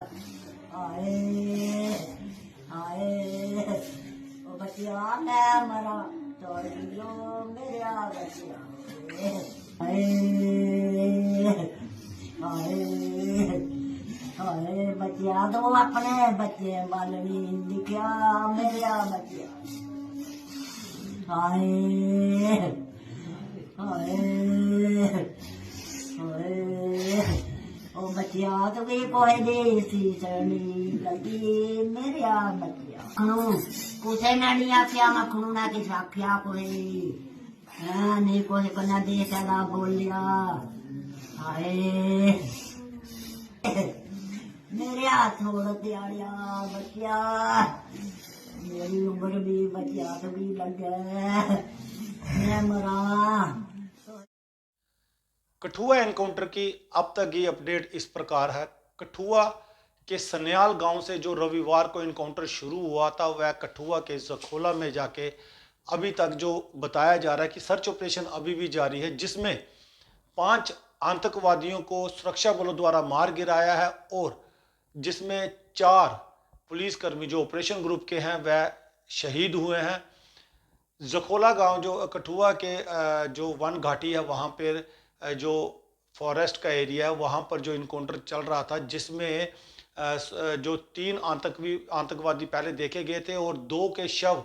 हाय हाय ओ बच्चिया मैं मरा तोड़ दियो मेरा बच्चिया हाय हाय हाय बच्चिया तो अपने बच्चे बालनी दिखा मेरा बच्चिया हाय हाय हाय ओ बच्चिया तो भी कोई देसी सरनी लगी मेरा बच्चिया खनू कुछ ना नहीं आख्या मखनू ना किस आख्या कोई नहीं कोई को ना देखा बोलिया हाय मेरे हाथ छोड़ दिया बच्चिया मेरी उम्र भी बच्चिया तो भी लग गए मैं मरा। कठुआ एनकाउंटर की अब तक की अपडेट इस प्रकार है। कठुआ के सन्याल गांव से जो रविवार को एनकाउंटर शुरू हुआ था वह कठुआ के जखोला में जाके अभी तक जो बताया जा रहा है कि सर्च ऑपरेशन अभी भी जारी है, जिसमें 5 आतंकवादियों को सुरक्षा बलों द्वारा मार गिराया है और जिसमें 4 पुलिसकर्मी जो ऑपरेशन ग्रुप के हैं वह शहीद हुए हैं। जखोला गांव जो कठुआ के जो वन घाटी है वहाँ पर जो फॉरेस्ट का एरिया है वहाँ पर जो इनकाउंटर चल रहा था, जिसमें जो 3 आतंकवादी पहले देखे गए थे और 2 के शव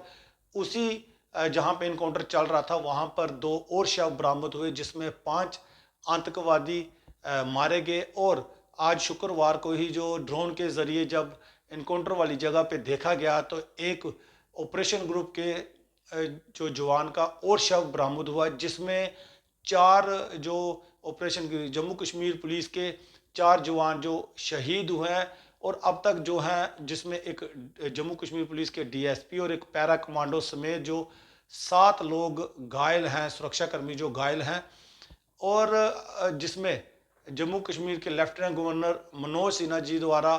उसी जहाँ पे इनकाउंटर चल रहा था वहाँ पर 2 और शव बरामद हुए, जिसमें 5 आतंकवादी मारे गए। और आज शुक्रवार को ही जो ड्रोन के ज़रिए जब इनकाउंटर वाली जगह पे देखा गया तो एक ऑपरेशन ग्रुप के जो जवान का और शव बरामद हुआ, जिसमें 4 जो ऑपरेशन जम्मू कश्मीर पुलिस के 4 जवान जो शहीद हुए हैं और अब तक जो हैं, जिसमें एक जम्मू कश्मीर पुलिस के डीएसपी और एक पैरा कमांडो समेत जो 7 लोग घायल हैं, सुरक्षाकर्मी जो घायल हैं। और जिसमें जम्मू कश्मीर के लेफ्टिनेंट गवर्नर मनोज सिन्हा जी द्वारा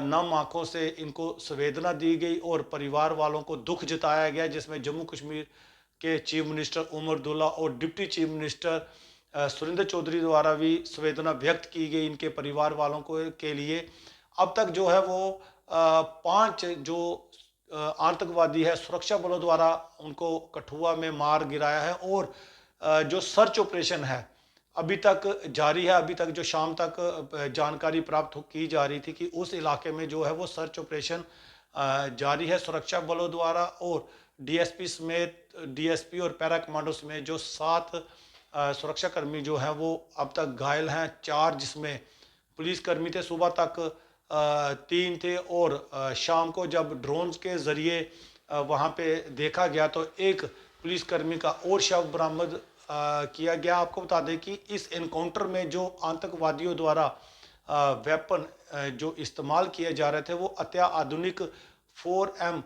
नम आंखों से इनको संवेदना दी गई और परिवार वालों को दुख जताया गया, जिसमें जम्मू कश्मीर के चीफ मिनिस्टर उमर अब्दुल्ला और deputy chief minister Surendra Chaudhary द्वारा भी संवेदना व्यक्त की गई इनके परिवार वालों को के लिए। अब तक जो है वो 5 जो आतंकवादी है सुरक्षा बलों द्वारा उनको कठुआ में मार गिराया है और जो सर्च ऑपरेशन है अभी तक जारी है। अभी तक जो शाम तक जानकारी प्राप्त की जा रही थी कि उस इलाके में जो है वो सर्च ऑपरेशन जारी है सुरक्षा बलों द्वारा और डीएसपी समेत डीएसपी और पैरा कमांडो समेत जो 7 सुरक्षाकर्मी जो हैं वो अब तक घायल हैं। 4 जिसमें पुलिसकर्मी थे, सुबह तक 3 थे और शाम को जब ड्रोन्स के ज़रिए वहाँ पे देखा गया तो एक पुलिसकर्मी का और शव बरामद किया गया। आपको बता दें कि इस एनकाउंटर में जो आतंकवादियों द्वारा वेपन जो इस्तेमाल किए जा रहे थे वो अत्याधुनिक 4M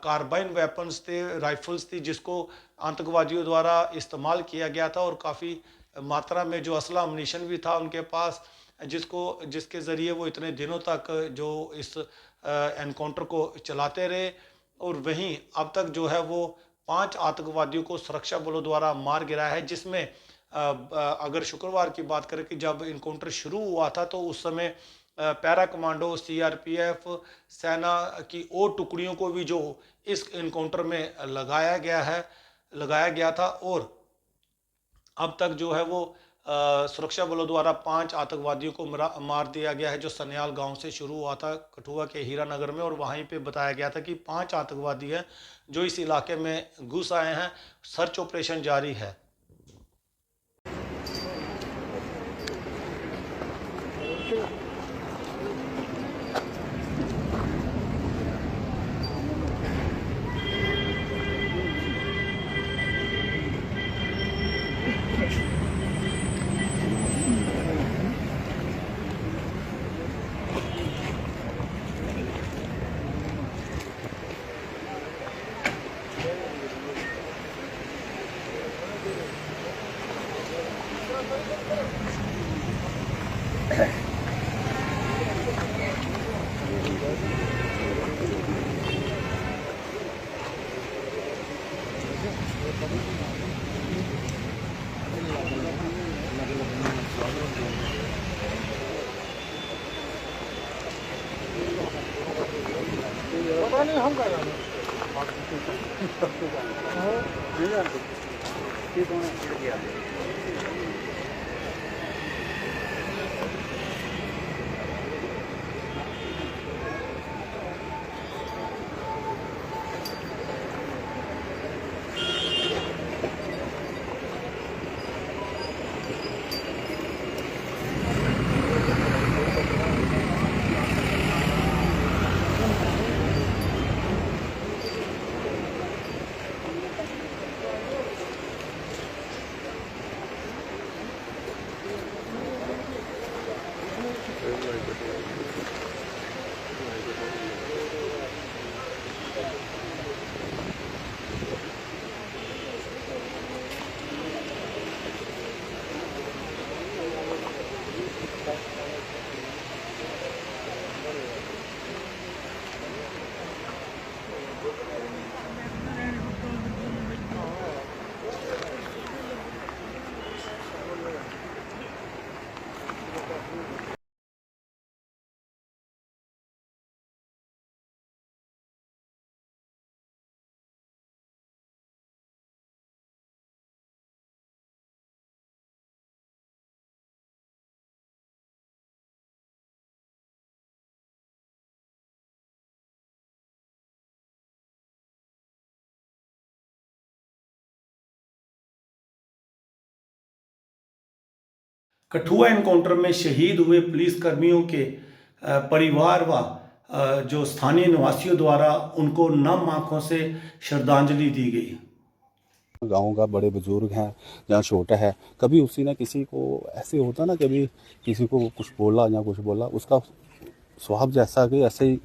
कार्बाइन वेपन्स थे, राइफल्स थी, जिसको आतंकवादियों द्वारा इस्तेमाल किया गया था और काफ़ी मात्रा में जो असला अमनीशन भी था उनके पास, जिसके ज़रिए वो इतने दिनों तक जो इस एनकाउंटर को चलाते रहे। और वहीं अब तक जो है वो 5 आतंकवादियों को सुरक्षा बलों द्वारा मार गिराया है, जिसमें अगर शुक्रवार की बात करें कि जब इनकाउंटर शुरू हुआ था तो उस समय पैरा कमांडो, सीआरपीएफ, सेना की और टुकड़ियों को भी जो इस इनकाउंटर में लगाया गया था। और अब तक जो है वो सुरक्षा बलों द्वारा 5 आतंकवादियों को मार दिया गया है, जो सन्याल गांव से शुरू हुआ था कठुआ के हीरानगर में। और वहीं पे बताया गया था कि 5 आतंकवादी हैं जो इस इलाके में घुस आए हैं। सर्च ऑपरेशन जारी है। कठुआ एनकाउंटर में शहीद हुए पुलिस कर्मियों के परिवार व जो स्थानीय निवासियों द्वारा उनको नम आंखों से श्रद्धांजलि दी गई। गाँव का बड़े बुजुर्ग हैं, जहाँ छोटा है, कभी उसी ने किसी को ऐसे होता ना, कभी किसी को कुछ बोला या कुछ बोला, उसका स्वभाव जैसा कि ऐसे ही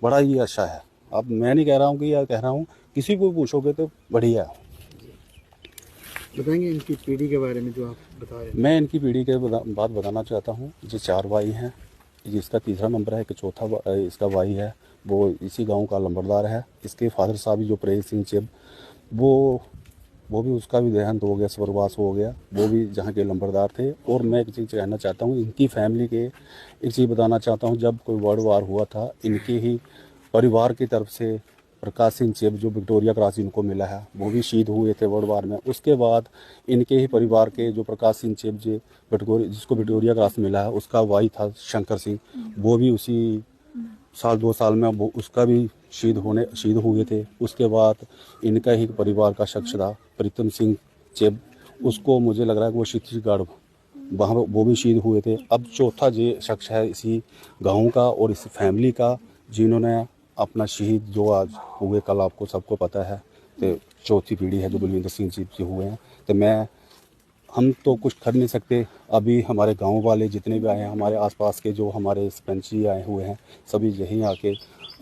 बड़ा ही अच्छा है। अब मैं नहीं कह रहा हूँ कि या कह रहा हूँ, किसी को पूछोगे तो बढ़िया है। बताएंगे इनकी पीढ़ी के बारे में जो आप बता रहे हैं? मैं इनकी पीढ़ी के बात बताना चाहता हूँ। जो 4 भाई हैं, जिसका तीसरा नंबर है, एक चौथा इसका भाई है, वो इसी गांव का लंबरदार है। इसके फादर साहब जो प्रेम सिंह चिब, वो भी उसका भी देहांत हो गया, स्वर्गवास हो गया। वो भी जहाँ के लंबरदार थे। और मैं एक चीज़ कहना चाहता हूँ, इनकी फैमिली के एक चीज़ बताना चाहता हूँ। जब कोई वर्ल्ड वार हुआ था, इनके ही परिवार की तरफ से प्रकाश सिंह चिब जो विक्टोरिया क्रॉस इनको मिला है, वो भी शहीद हुए थे वर्ल्ड वार में। उसके बाद इनके ही परिवार के जो प्रकाश सिंह चिब जिसको विक्टोरिया क्रॉस मिला है, उसका भाई था शंकर सिंह, वो भी उसी साल 2 साल में वो उसका भी शहीद हुए थे। उसके बाद इनका ही परिवार का शख्स था प्रीतम सिंह चिब, उसको मुझे लग रहा है कि वो छत्तीसगढ़ वहाँ वो भी शहीद हुए थे। अब चौथा ये शख्स है इसी गाँव का और इस फैमिली का, जिन्होंने अपना शहीद जो आज हुए, कल आपको सबको पता है। तो चौथी पीढ़ी है जो बलविंदर सिंह जी हुए हैं। तो हम तो कुछ कर नहीं सकते। अभी हमारे गांव वाले जितने भी आए हैं, हमारे आसपास के जो हमारे सरपंच जी आए हुए हैं, सभी यहीं आके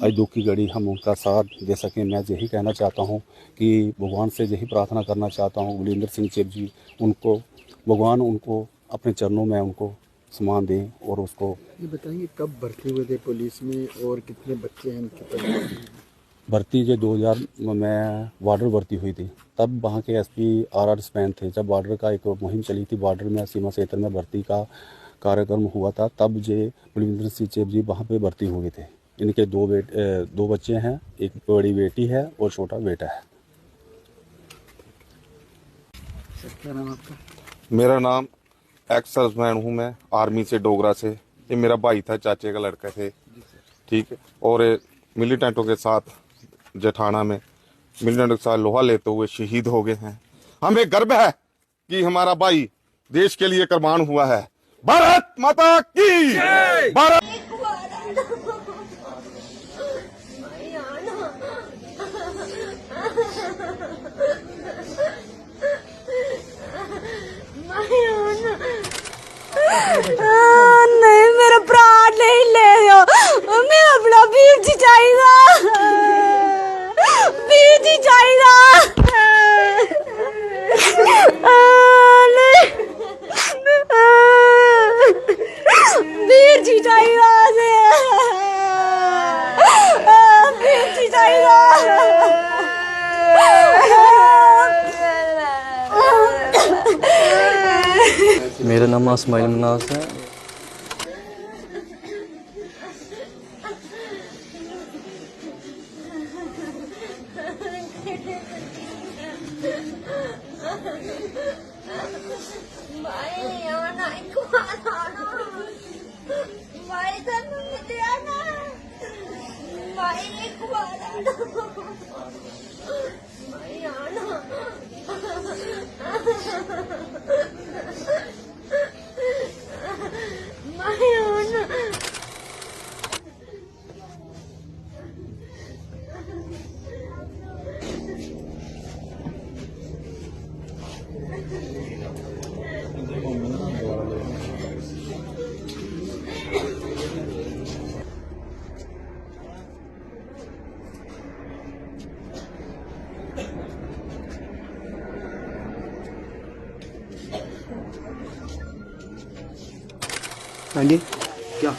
आज दुख की घड़ी हम उनका साथ दे सकें। मैं यही कहना चाहता हूं कि भगवान से यही प्रार्थना करना चाहता हूं, बलविंदर सिंह चिब जी, उनको भगवान उनको अपने चरणों में उनको सम्मान दें। और उसको ये बताएंगे कब भर्ती हुए थे पुलिस में और कितने बच्चे हैं इनके परिवार में? भर्ती जो 2000 में बॉर्डर भर्ती हुई थी, तब वहाँ के एसपी RR स्पैन थे। जब बॉर्डर का एक मुहिम चली थी, बॉर्डर में सीमा क्षेत्र में भर्ती का कार्यक्रम हुआ था, तब जे बलविंदर सिंह चिब जी वहाँ पे भर्ती हुए थे। इनके 2 बच्चे हैं, एक बड़ी बेटी है और छोटा बेटा है। क्या नाम आपका? मेरा नाम एक्स सर्विसमैन हूँ मैं, आर्मी से, डोगरा से। ये मेरा भाई था, चाचे का लड़का थे, ठीक है। और मिलिटेंटों के साथ जेठाना में मिलिटेंटों के साथ लोहा लेते हुए शहीद हो गए हैं। हमें गर्व है कि हमारा भाई देश के लिए कुर्बान हुआ है। भारत माता की भारत। नहीं मेरा प्राण नहीं ले जाओ, मैं अपना वीर जी चाहिए, वीर जी चाहिए, वीर जी चाहिए, वीर जी चाहिए। मेरा नाम इस्माइल मनास है। हाँ जी क्या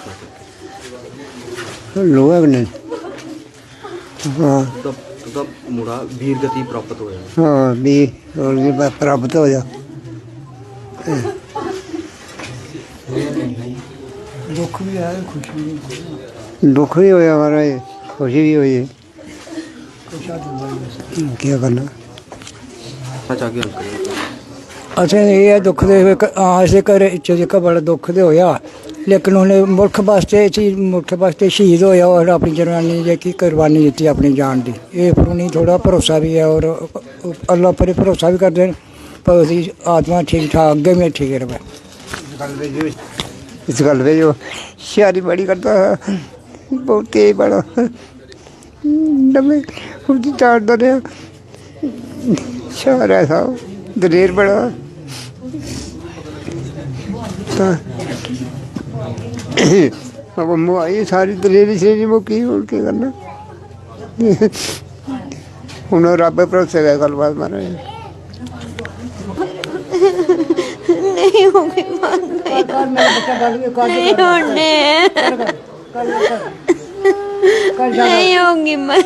लोहा ने हाँ तब मुड़ा वीर गति प्राप्त होया हाँ भी और भी प्राप्त हो जा दुख भी आया खुशी भी दुख भी होया हमारा ये खुशी भी हुई है क्या करना चाह के असें ਇਹ ਦੁੱਖ ਦੇ ਇਸੇ ਘਰ ਚ ਜਿਹੜਾ ਬੜਾ ਦੁੱਖ ਦੇ ਹੋਇਆ ਲੇਕਿਨ ਉਹਨੇ ਮੁਲਕ ਵਾਸਤੇ ਸ਼ਹੀਦ ਹੋਇਆ ਔਰ ਆਪਣੀ ਜਵਾਨੀ ਜਿਹੜੀ ਕੁਰਬਾਨੀ ਦਿੱਤੀ ਆਪਣੀ ਜਾਨ ਦੀ ਇਹ ਪਰ ਨਹੀਂ ਥੋੜਾ ਭਰੋਸਾ ਵੀ ਹੈ ਔਰ ਅੱਲਾਹ ਪਰ ਭਰੋਸਾ ਵੀ ਕਰਦੇ ਪਰ ਉਹਦੀ ਆਤਮਾ ਠੀਕ ਠਾਕ ਅੱਗੇ ਵੀ ਠੀਕ ਰਹੇ इस गल पे जो शारी बड़ी करता बहुत तेज बड़ा डबे उल्टी चाटता रहा शार ऐसा दलेर बड़ा अब मुआई सारी दलेरी से मुकी और क्या करना हूँ रब भरोसे गए गलबात मारे नहीं होगी नहीं होने नहीं होंगी मैं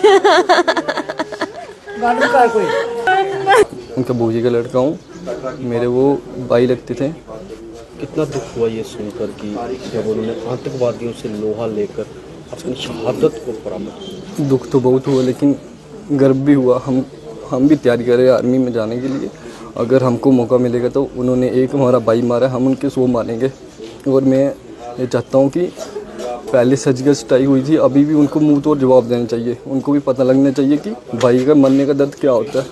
उनका बूजी का लड़का हूँ मेरे वो भाई लगते थे। कितना दुख हुआ ये सुनकर कि जब उन्होंने आतंकवादियों से लोहा लेकर अपनी शहादत को प्राप्त। दुख तो बहुत हुआ लेकिन गर्व भी हुआ। हम भी तैयारी कर रहे हैं आर्मी में जाने के लिए। अगर हमको मौका मिलेगा तो उन्होंने एक हमारा भाई मारा, हम उनके 100 मारेंगे। और मैं ये चाहता हूँ कि पहले सर्जिकल स्ट्राइक हुई थी, अभी भी उनको मुंह तोड़ जवाब देना चाहिए। उनको भी पता लगना चाहिए कि भाई का मरने का दर्द क्या होता है।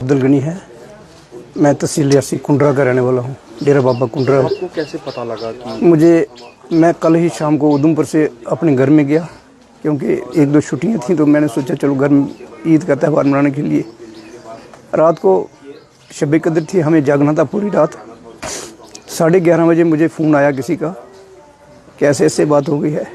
अब्दुल गनी है, मैं तहसील रियासी कुंडरा का रहने वाला हूँ, डेरा बाबा कुंडरा। आपको कैसे पता लगा कि मैं कल ही शाम को उधमपुर से अपने घर में गया क्योंकि 1-2 छुट्टियाँ थी तो मैंने सोचा चलो घर में ईद का त्यौहार मनाने के लिए। रात को शब कदर थी, हमें जागना था पूरी रात। 11:30 बजे मुझे फ़ोन आया किसी का कि ऐसे ऐसे बात हो गई है।